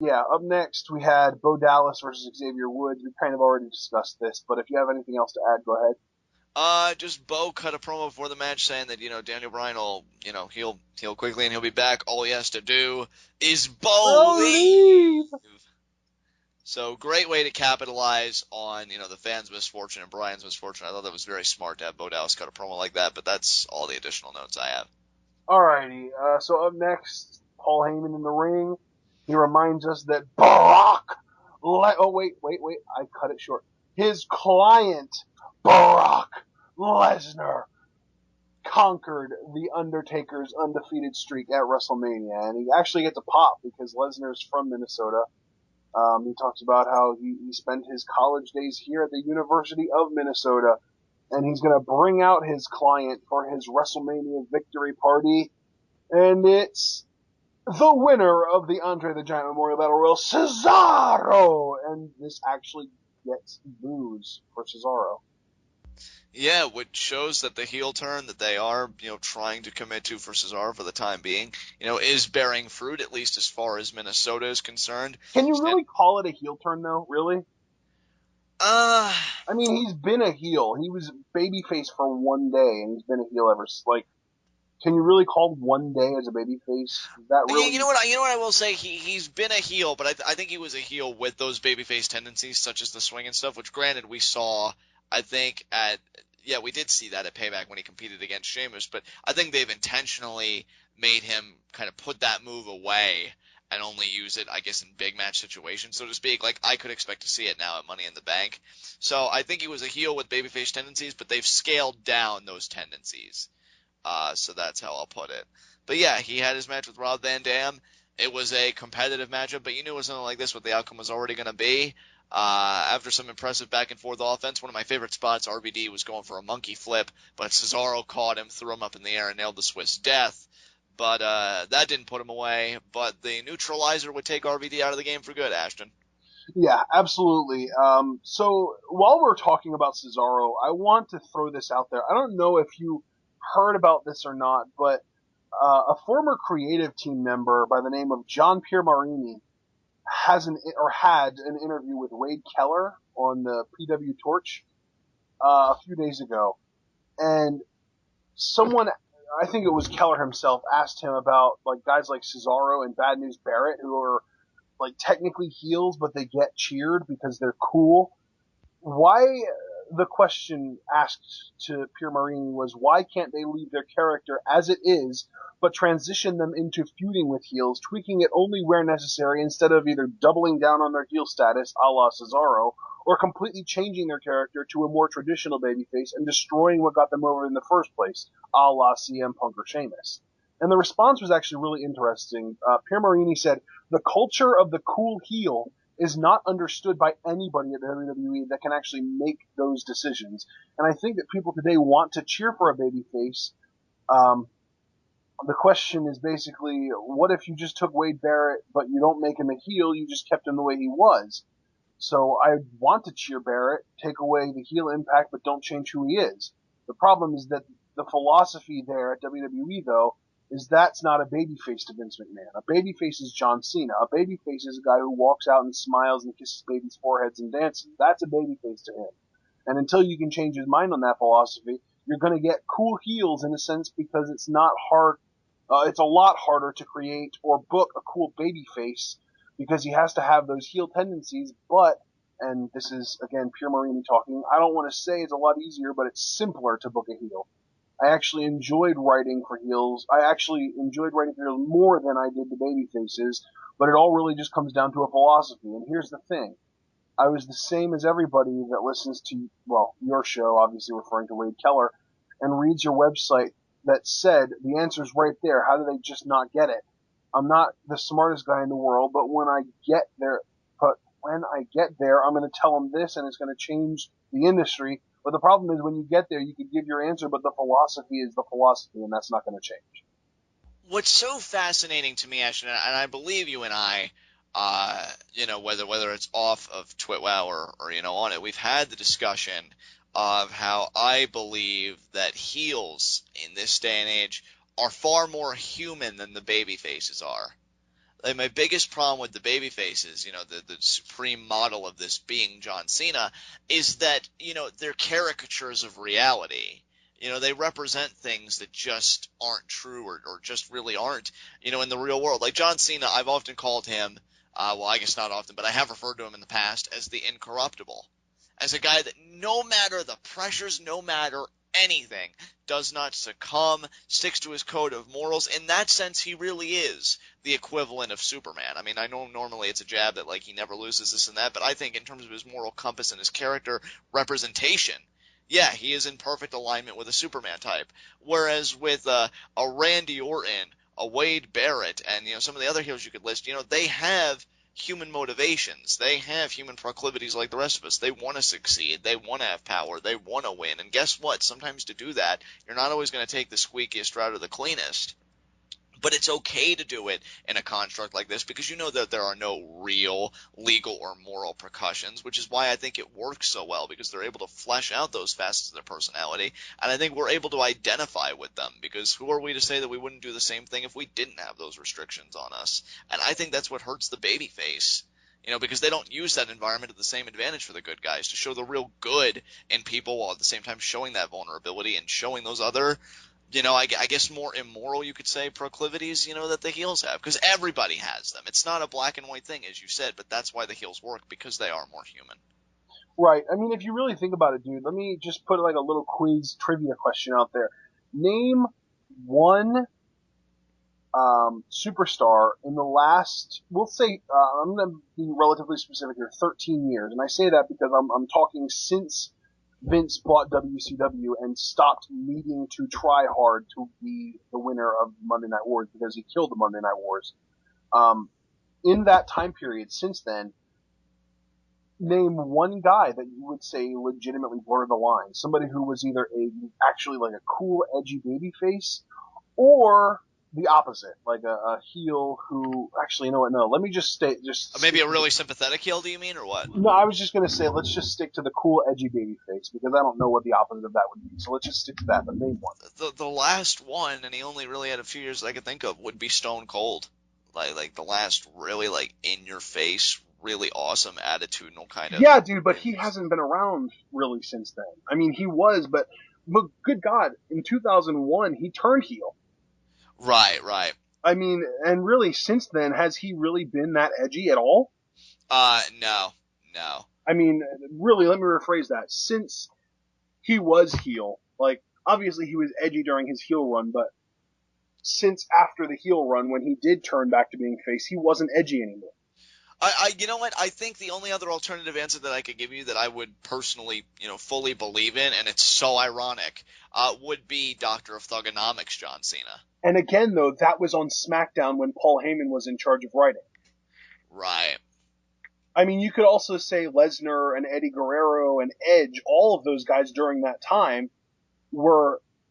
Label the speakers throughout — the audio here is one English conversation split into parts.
Speaker 1: Yeah, up next we had Bo Dallas versus Xavier Woods. We kind of already discussed this, but if you have anything else to add, go ahead.
Speaker 2: Just Bo cut a promo before the match saying that, Daniel Bryan will, heal quickly and he'll be back. All he has to do is believe.
Speaker 1: Believe!
Speaker 2: So great way to capitalize on, the fans' misfortune and Bryan's misfortune. I thought that was very smart to have Bo Dallas cut a promo like that, but that's all the additional notes I have.
Speaker 1: Alrighty, so up next, Paul Heyman in the ring. He reminds us that oh wait, I cut it short. His client, Brock Lesnar, conquered the Undertaker's undefeated streak at WrestleMania, and he actually gets a pop because Lesnar's from Minnesota. He talks about how he spent his college days here at the University of Minnesota, and he's going to bring out his client for his WrestleMania victory party, and it's the winner of the Andre the Giant Memorial Battle Royal, Cesaro, and this actually gets booze for Cesaro.
Speaker 2: Yeah, which shows that the heel turn that they are, trying to commit to for Cesaro for the time being, is bearing fruit, at least as far as Minnesota is concerned.
Speaker 1: Can you
Speaker 2: Stand-
Speaker 1: really call it a heel turn, though? Really?
Speaker 2: Uh,
Speaker 1: I mean, he's been a heel. He was babyface for one day, and he's been a heel ever. Like, can you really call one day as a babyface? Is that
Speaker 2: yeah,
Speaker 1: really?
Speaker 2: you know what I will say. He's been a heel, but I think he was a heel with those babyface tendencies, such as the swing and stuff. Which, granted, we saw. I think at yeah, we did see that at Payback when he competed against Sheamus. But I think they've intentionally made him kind of put that move away and only use it, I guess, in big match situations, so to speak. Like I could expect to see it now at Money in the Bank. So I think he was a heel with babyface tendencies, but they've scaled down those tendencies. So that's how I'll put it. But yeah, he had his match with Rob Van Dam. It was a competitive matchup, but you knew it was something like this what the outcome was already going to be. After some impressive back and forth offense, one of my favorite spots, RVD was going for a monkey flip, but Cesaro caught him, threw him up in the air, and nailed the Swiss death. But that didn't put him away. But the neutralizer would take RVD out of the game for good, Ashton.
Speaker 1: Yeah, absolutely. So while we're talking about Cesaro, I want to throw this out there. I don't know if you heard about this or not, but a former creative team member by the name of John Piermarini had an interview with Wade Keller on the PW Torch a few days ago, and someone, I think it was Keller himself, asked him about like guys like Cesaro and Bad News Barrett who are like technically heels, but they get cheered because they're cool. Why the question asked to Pierre Marini was why can't they leave their character as it is, but transition them into feuding with heels, tweaking it only where necessary instead of either doubling down on their heel status, a la Cesaro, or completely changing their character to a more traditional babyface and destroying what got them over in the first place, a la CM Punk or Sheamus. And the response was actually really interesting. Pierre Marini said, the culture of the cool heel is not understood by anybody at the WWE that can actually make those decisions. And I think that people today want to cheer for a babyface. Um, the question is basically, what if you just took Wade Barrett, but you don't make him a heel, you just kept him the way he was? So I want to cheer Barrett, take away the heel impact, but don't change who he is. The problem is that the philosophy there at WWE, though, is that's not a babyface to Vince McMahon. A babyface is John Cena. A babyface is a guy who walks out and smiles and kisses babies' foreheads and dances. That's a babyface to him. And until you can change his mind on that philosophy, you're going to get cool heels in a sense because it's not hard. It's a lot harder to create or book a cool babyface because he has to have those heel tendencies. But, and this is again Pierre Marini talking, I don't want to say it's a lot easier, but it's simpler to book a heel. I actually enjoyed writing for heels. I actually enjoyed writing for heels more than I did the baby faces, but it all really just comes down to a philosophy. And here's the thing. I was the same as everybody that listens to, well, your show, obviously referring to Wade Keller, and reads your website that said the answer's right there. How do they just not get it? I'm not the smartest guy in the world, but when I get there, I'm going to tell them this and it's going to change the industry. But the problem is when you get there, you can give your answer, but the philosophy is the philosophy, and that's not going to change.
Speaker 2: What's so fascinating to me, Ashton, and I believe you and I, whether it's off of Twitwow or on it, we've had the discussion of how I believe that heels in this day and age are far more human than the baby faces are. Like my biggest problem with the baby faces, the supreme model of this being John Cena, is that, they're caricatures of reality. They represent things that just aren't true or just really aren't, in the real world. Like John Cena, I've often called him, well, I guess not often, but I have referred to him in the past as the incorruptible. As a guy that no matter the pressures, no matter anything, does not succumb, sticks to his code of morals. In that sense, he really is the equivalent of Superman. I mean, I know normally it's a jab that like he never loses this and that, but I think in terms of his moral compass and his character representation, yeah, he is in perfect alignment with a Superman type. Whereas with a Randy Orton, a Wade Barrett, and some of the other heroes you could list, they have human motivations. They have human proclivities like the rest of us. They want to succeed. They want to have power. They want to win. And guess what? Sometimes to do that, you're not always going to take the squeakiest route or the cleanest. But it's okay to do it in a construct like this because you know that there are no real legal or moral repercussions, which is why I think it works so well because they're able to flesh out those facets of their personality, and I think we're able to identify with them because who are we to say that we wouldn't do the same thing if we didn't have those restrictions on us? And I think that's what hurts the babyface. Because they don't use that environment to the same advantage for the good guys to show the real good in people while at the same time showing that vulnerability and showing those other I guess more immoral, you could say, proclivities, that the heels have. Because everybody has them. It's not a black and white thing, as you said, but that's why the heels work, because they are more human.
Speaker 1: Right. I mean, if you really think about it, dude, let me just put like a little quiz trivia question out there. Name one superstar in the last, we'll say, I'm going to be relatively specific here, 13 years. And I say that because I'm talking since Vince bought WCW and stopped needing to try hard to be the winner of Monday Night Wars because he killed the Monday Night Wars. In that time period since then, name one guy that you would say legitimately blurred the line. Somebody who was either actually like a cool, edgy babyface or the opposite, like a heel who actually, you know what? No, let me just
Speaker 2: Maybe a really sympathetic heel, do you mean, or what?
Speaker 1: No, I was just gonna say let's just stick to the cool, edgy babyface because I don't know what the opposite of that would be. So let's just stick to that. But name one.
Speaker 2: The last one, and he only really had a few years that I could think of, would be Stone Cold. Like the last really like in your face, really awesome attitudinal kind of.
Speaker 1: Yeah, dude, but he hasn't been around really since then. I mean, he was, but good God, in 2001 he turned heel.
Speaker 2: Right, right.
Speaker 1: I mean, and really, since then, has he really been that edgy at all?
Speaker 2: No, no.
Speaker 1: I mean, really, let me rephrase that. Since he was heel, like, obviously he was edgy during his heel run, but since after the heel run, when he did turn back to being face, he wasn't edgy anymore.
Speaker 2: You know what? I think the only other alternative answer that I could give you that I would personally, fully believe in, and it's so ironic, would be Doctor of Thugonomics, John Cena.
Speaker 1: And again, though, that was on SmackDown when Paul Heyman was in charge of writing.
Speaker 2: Right.
Speaker 1: I mean, you could also say Lesnar and Eddie Guerrero and Edge, all of those guys during that time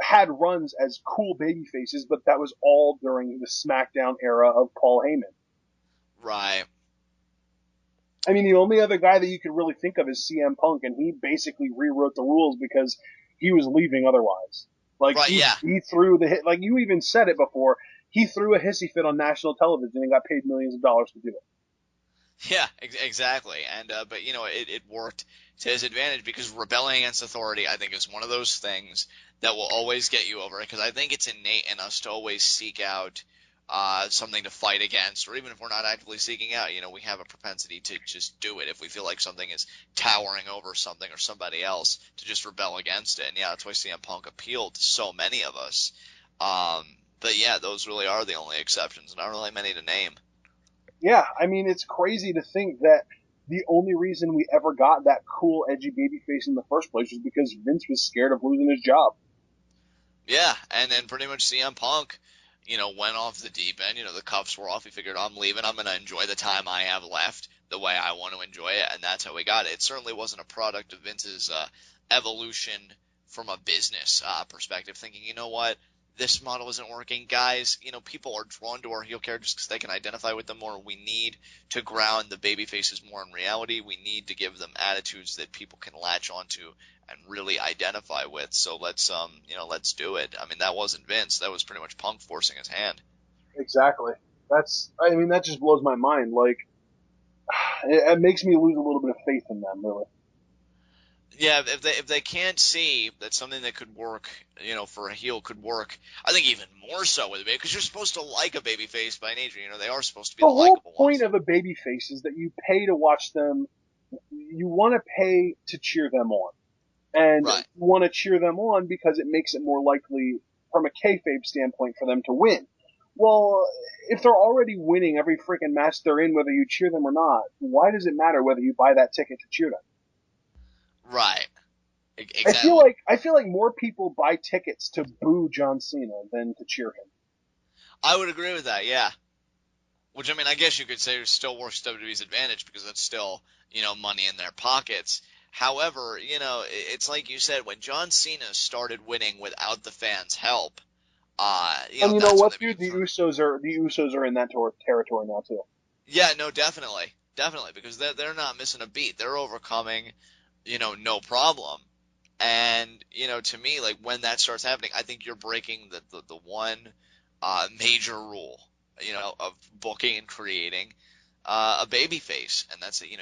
Speaker 1: had runs as cool baby faces, but that was all during the SmackDown era of Paul Heyman.
Speaker 2: Right.
Speaker 1: I mean, the only other guy that you could really think of is CM Punk, and he basically rewrote the rules because he was leaving otherwise. Like,
Speaker 2: right,
Speaker 1: he threw the hit, like you even said it before, he threw a hissy fit on national television and got paid millions of dollars to do it.
Speaker 2: Yeah, exactly. And but it worked to his advantage because rebelling against authority, I think, is one of those things that will always get you over it. Because I think it's innate in us to always seek out something to fight against, or even if we're not actively seeking out, we have a propensity to just do it if we feel like something is towering over something or somebody else, to just rebel against it. And yeah, that's why CM Punk appealed to so many of us. But yeah, those really are the only exceptions, not really many to name.
Speaker 1: Yeah, I mean, it's crazy to think that the only reason we ever got that cool, edgy babyface in the first place was because Vince was scared of losing his job.
Speaker 2: Yeah, and then pretty much CM Punk, went off the deep end. The cuffs were off. He figured, I'm leaving. I'm going to enjoy the time I have left the way I want to enjoy it, and that's how we got it. It certainly wasn't a product of Vince's evolution from a business perspective, thinking, you know what, this model isn't working. Guys, people are drawn to our heel characters because they can identify with them more. We need to ground the baby faces more in reality. We need to give them attitudes that people can latch onto and really identify with. So let's do it. I mean, that wasn't Vince. That was pretty much Punk forcing his hand.
Speaker 1: Exactly. That just blows my mind. Like, it makes me lose a little bit of faith in them, really.
Speaker 2: Yeah, if they can't see that something that could work, for a heel could work, I think even more so with a baby, because you're supposed to like a baby face by nature. They are supposed to be
Speaker 1: The
Speaker 2: the
Speaker 1: whole
Speaker 2: likable
Speaker 1: point
Speaker 2: ones.
Speaker 1: of a baby face is that you pay to watch them. You want to pay to cheer them on, and you
Speaker 2: Right.
Speaker 1: want to cheer them on because it makes it more likely, from a kayfabe standpoint, for them to win. Well, if they're already winning every freaking match they're in, whether you cheer them or not, why does it matter whether you buy that ticket to cheer them?
Speaker 2: Right. Exactly.
Speaker 1: I feel like more people buy tickets to boo John Cena than to cheer him.
Speaker 2: I would agree with that. Yeah. Which, I mean, I guess you could say still works to WWE's advantage because that's still, money in their pockets. However, it's like you said, when John Cena started winning without the fans' help,
Speaker 1: And you know
Speaker 2: that's when
Speaker 1: what,
Speaker 2: they
Speaker 1: dude?
Speaker 2: became strong.
Speaker 1: The Usos are in that territory now too.
Speaker 2: Yeah, no, definitely. Definitely, because they're not missing a beat. They're overcoming, no problem. And, to me, like when that starts happening, I think you're breaking the one major rule, of booking and creating a baby face. And that's it. You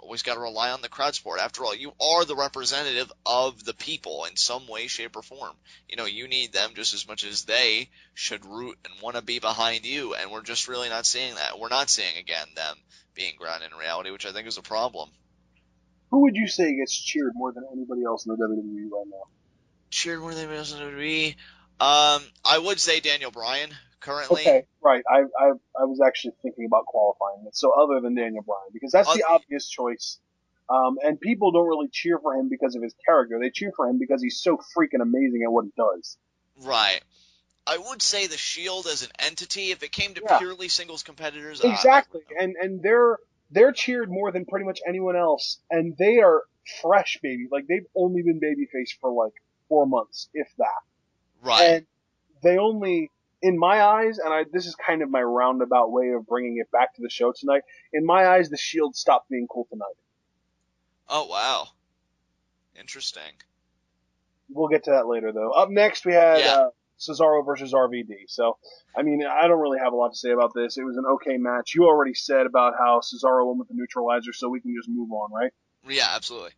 Speaker 2: always got to rely on the crowd support. After all, you are the representative of the people in some way, shape, or form. You need them just as much as they should root and want to be behind you. And we're just really not seeing that. We're not seeing, again, them being grounded in reality, which I think is a problem.
Speaker 1: Who would you say gets cheered more than anybody else in the WWE right now?
Speaker 2: Cheered more than anybody else in WWE. I would say Daniel Bryan currently.
Speaker 1: Okay, right. I was actually thinking about qualifying it. So other than Daniel Bryan, because that's
Speaker 2: Uh,
Speaker 1: the obvious choice. And people don't really cheer for him because of his character. They cheer for him because he's so freaking amazing at what he does.
Speaker 2: right. I would say the Shield as an entity, if it came to
Speaker 1: Yeah,
Speaker 2: purely singles competitors,
Speaker 1: exactly. And they're cheered more than pretty much anyone else, and they are fresh, baby. Like they've only been babyface for like 4 months, if that.
Speaker 2: right.
Speaker 1: And they only, in my eyes, and this is kind of my roundabout way of bringing it back to the show tonight. In my eyes, the Shield stopped being cool tonight.
Speaker 2: Oh, wow. Interesting.
Speaker 1: We'll get to that later, though. Up next, we had
Speaker 2: Yeah.
Speaker 1: Cesaro versus RVD. So, I mean, I don't really have a lot to say about this. It was an okay match. You already said about how Cesaro won with the neutralizer, so we can just move on, right?
Speaker 2: Yeah, absolutely.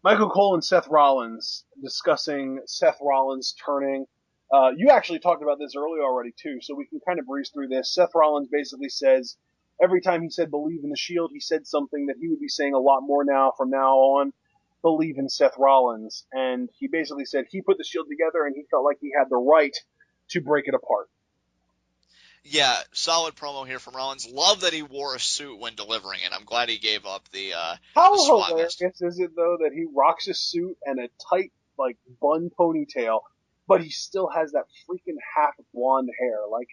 Speaker 1: Michael Cole and Seth Rollins discussing Seth Rollins turning. You actually talked about this earlier already too, so we can kind of breeze through this. Seth Rollins basically says every time he said believe in the Shield, he said something that he would be saying a lot more now from now on. Believe in Seth Rollins, and he basically said he put the Shield together and he felt like he had the right to break it apart.
Speaker 2: Yeah, solid promo here from Rollins. Love that he wore a suit when delivering it. I'm glad he gave up the
Speaker 1: How
Speaker 2: SWAT vest.
Speaker 1: hilarious is it though that he rocks a suit and a tight like bun ponytail, but he still has that freaking half blonde hair? Like,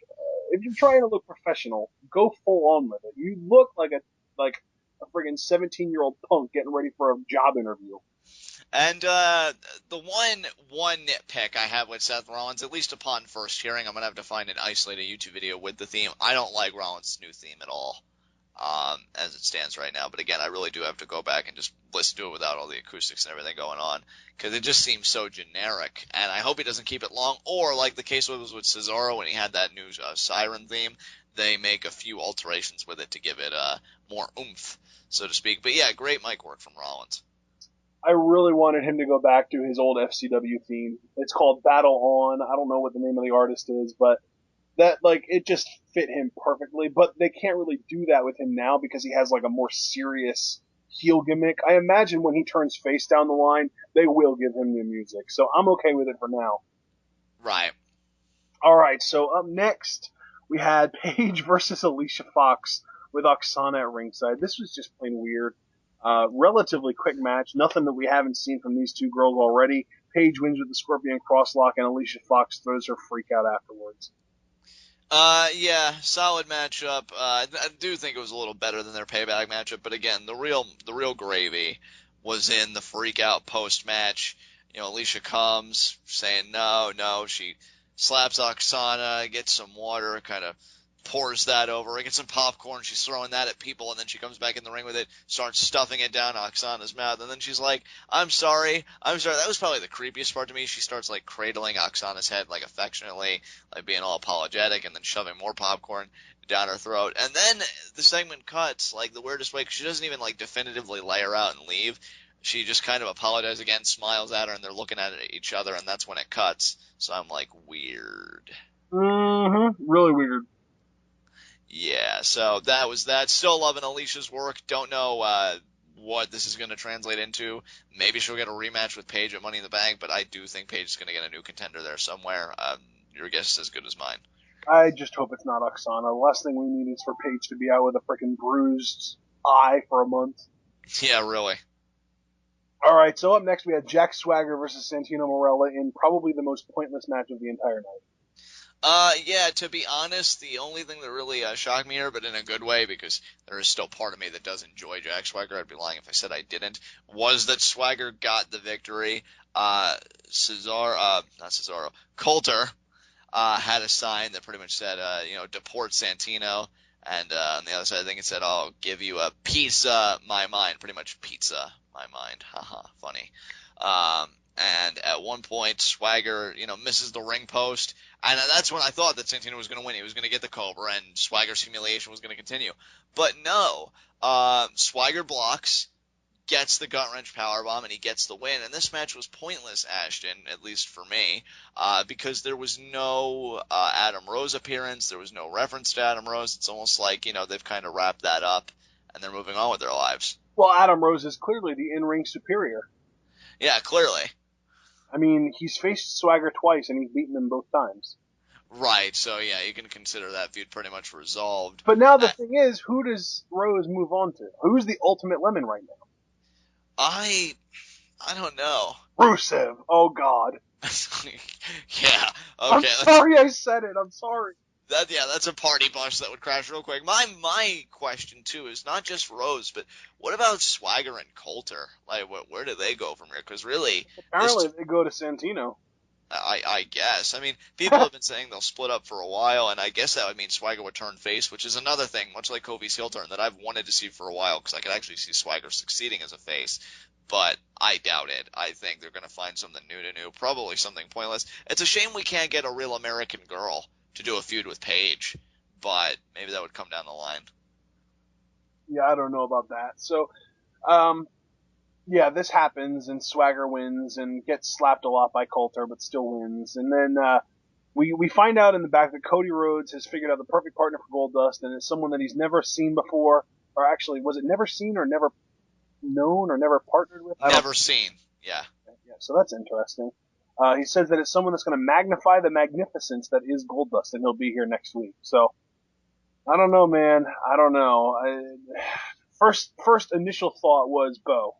Speaker 1: if you're trying to look professional, go full on with it. You look like a friggin' 17-year-old punk getting ready for a job interview.
Speaker 2: And the one nitpick I have with Seth Rollins, at least upon first hearing, I'm gonna have to find an isolated YouTube video with the theme. I don't like Rollins' new theme at all, as it stands right now. But again, I really do have to go back and just listen to it without all the acoustics and everything going on, because it just seems so generic. And I hope he doesn't keep it long, or like the case was with Cesaro when he had that new siren theme, they make a few alterations with it to give it more oomph, so to speak. But yeah, great mic work from Rollins.
Speaker 1: I really wanted him to go back to his old FCW theme. It's called Battle On. I don't know what the name of the artist is, but that like it just fit him perfectly. But they can't really do that with him now because he has like a more serious heel gimmick. I imagine when he turns face down the line, they will give him new music. So I'm okay with it for now.
Speaker 2: Right.
Speaker 1: All right, so up next we had Paige versus Alicia Fox with Oksana at ringside. This was just plain weird. Relatively quick match. Nothing that we haven't seen from these two girls already. Paige wins with the Scorpion Crosslock, and Alicia Fox throws her freak out afterwards.
Speaker 2: Yeah, solid matchup. I do think it was a little better than their payback matchup, but again, the real gravy was in the freak out post match. Alicia comes saying no, no. She slaps Oksana, gets some water, kind of pours that over. Gets some popcorn. She's throwing that at people, and then she comes back in the ring with it, starts stuffing it down Oksana's mouth, and then she's like, "I'm sorry, I'm sorry." That was probably the creepiest part to me. She starts like cradling Oksana's head like affectionately, like being all apologetic, and then shoving more popcorn down her throat. And then the segment cuts like the weirdest way, 'cause she doesn't even like definitively lay her out and leave. She just kind of apologizes again, smiles at her, and they're looking at each other, and that's when it cuts. So I'm like, weird.
Speaker 1: Really weird.
Speaker 2: Yeah, so that was that. Still loving Alicia's work. Don't know what this is going to translate into. Maybe she'll get a rematch with Paige at Money in the Bank, but I do think Paige is going to get a new contender there somewhere. Your guess is as good as mine.
Speaker 1: I just hope it's not Oksana. The last thing we need is for Paige to be out with a freaking bruised eye for a month.
Speaker 2: Yeah, really.
Speaker 1: All right, so up next we had Jack Swagger versus Santino Marella in probably the most pointless match of the entire night.
Speaker 2: Yeah, to be honest, the only thing that really shocked me here, but in a good way, because there is still part of me that does enjoy Jack Swagger, I'd be lying if I said I didn't, was that Swagger got the victory. Not Cesaro, Coulter, had a sign that pretty much said, deport Santino. And on the other side, I think it said, "I'll give you a pizza, my mind." Pretty much pizza, my mind. Haha, funny. And at one point, Swagger, misses the ring post. And that's when I thought that Santino was going to win. He was going to get the Cobra, and Swagger's humiliation was going to continue. But no, Swagger blocks, gets the gut wrench powerbomb, and he gets the win. And this match was pointless, Ashton, at least for me, because there was no Adam Rose appearance. There was no reference to Adam Rose. It's almost like they've kind of wrapped that up, and they're moving on with their lives.
Speaker 1: Well, Adam Rose is clearly the in-ring superior.
Speaker 2: Yeah, clearly.
Speaker 1: I mean, he's faced Swagger twice, and he's beaten him both times.
Speaker 2: Right, so yeah, you can consider that feud pretty much resolved.
Speaker 1: But now the thing is, who does Rose move on to? Who's the ultimate lemon right now?
Speaker 2: I don't know.
Speaker 1: Rusev. Oh, God.
Speaker 2: Yeah,
Speaker 1: I'm
Speaker 2: okay.
Speaker 1: sorry I said it. I'm sorry.
Speaker 2: That's a party bus that would crash real quick. My question too is not just Rose, but what about Swagger and Coulter? Like, where do they go from here? Because really,
Speaker 1: Apparently they go to Santino.
Speaker 2: I guess. I mean, people have been saying they'll split up for a while, and I guess that would mean Swagger would turn face, which is another thing, much like Kofi's heel turn, that I've wanted to see for a while, because I could actually see Swagger succeeding as a face. But I doubt it. I think they're going to find something new to do, probably something pointless. It's a shame we can't get a real American girl to do a feud with Paige, but maybe that would come down the line.
Speaker 1: Yeah, I don't know about that. So, yeah, this happens, and Swagger wins and gets slapped a lot by Coulter, but still wins. And then we find out in the back that Cody Rhodes has figured out the perfect partner for Goldust, and it's someone that he's never seen before. Or actually, was it never seen or never known or never partnered with?
Speaker 2: Never seen, yeah.
Speaker 1: Yeah, so that's interesting. He says that it's someone that's going to magnify the magnificence that is Goldust, and he'll be here next week. So, I don't know, man. I don't know. First initial thought was Bo.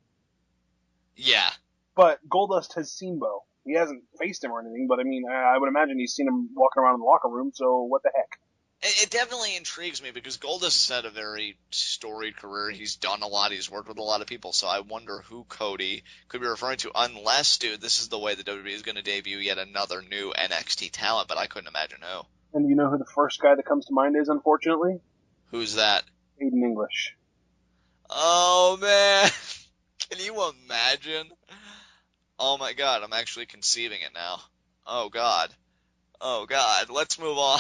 Speaker 2: Yeah.
Speaker 1: But Goldust has seen Bo. He hasn't faced him or anything, but I mean, I would imagine he's seen him walking around in the locker room, so what the heck?
Speaker 2: It definitely intrigues me because Goldust had a very storied career. He's done a lot. He's worked with a lot of people. So I wonder who Cody could be referring to. Unless, dude, this is the way the WWE is going to debut yet another new NXT talent, but I couldn't imagine who.
Speaker 1: And you know who the first guy that comes to mind is, unfortunately?
Speaker 2: Who's that?
Speaker 1: Aiden English.
Speaker 2: Oh, man. Can you imagine? Oh, my God. I'm actually conceiving it now. Oh, God. Oh, God. Let's move on.